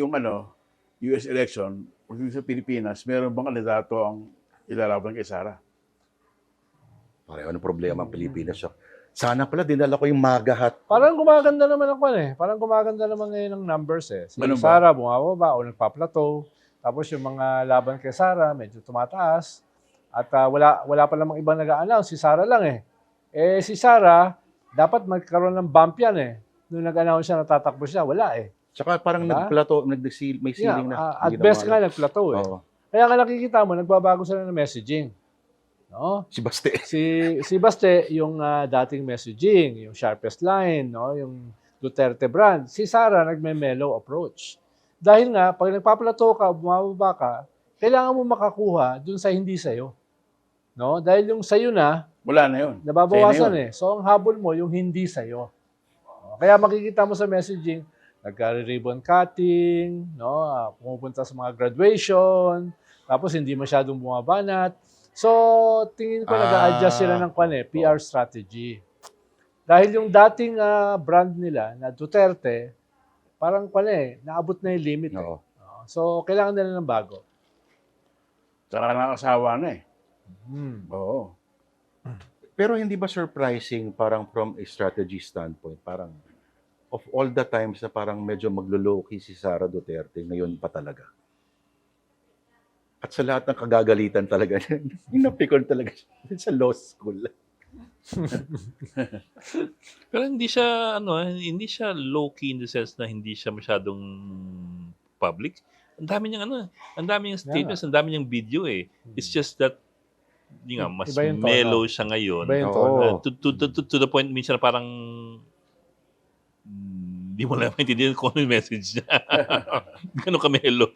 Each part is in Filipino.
yung US election, sa Pilipinas, meron bang kandidato ang ilalaban kay Sara? Pareho ng problema ang Pilipinas. Sana pala dinala ko yung magahat. Parang gumaganda naman ako Parang gumaganda naman ngayon ang numbers Si Ganun ba? Sara bumababa o nagpa-plateau. Tapos yung mga laban kay Sara medyo tumataas. At wala pa namang ibang nag-a-announce. Si Sara lang si Sara, dapat magkaroon ng bump yan Nung nag-announce siya, natatakbo siya, wala Tsaka parang Diba? nag-plateau, may ceiling na. At Hindi best na nga nag-plateau Oo. Kaya nga nakikita mo, nagbabago sila ng messaging. No? Si Baste. Si Baste, yung dating messaging, yung sharpest line, no? Yung Duterte brand. Si Sara, nagme-mellow approach. Dahil nga, pag nagpaplato ka, bumababa ka, kailangan mo makakuha dun sa hindi sa'yo. No? Dahil yung sa'yo na, Wala na yun. nababawasan Sa'yo na yun. So, ang habol mo, yung hindi sa'yo. Kaya makikita mo sa messaging, nagka-ribbon cutting, no? Pumupunta sa mga graduation, tapos hindi masyadong bumabanat. So, tingin ko nag-a-adjust sila ng PR strategy. Dahil yung dating brand nila na Duterte, parang naabot na yung limit. Oo. So, kailangan nila ng bago. Tsaka nakasawa na Oo. Pero hindi ba surprising parang from a strategy standpoint, parang of all the times na parang medyo maglo-low-key si Sara Duterte, ngayon pa talaga? At sa lahat ng kagagalitan talaga, napikon talaga siya sa law school. Pero hindi siya hindi siya low key in the sense na hindi siya masyadong public. Ang dami niyang ang dami niyang statements, ang dami niyang video It's just that mas Iba yung tono. mellow siya ngayon. Iba yung Oo. tono. To the point minsan na parang hindi mo lang maintindihan kung ano yung message niya. Gano'n ka-mellow.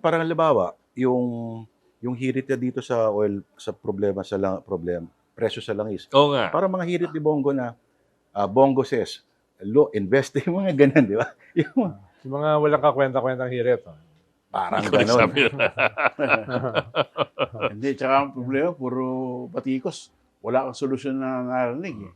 Parang halimbawa, yung hirit niya dito sa oil, sa presyo sa langis. Oo nga. Parang mga hirit ni Bongo na, Bongo says, invest yung mga ganun, di ba? Yung mga walang kakwenta-kwentang hirit. Parang Ikaw ganun. nagsabi yun. Hindi, tsaka ang problema, puro batikos. Wala kang solusyon na narinig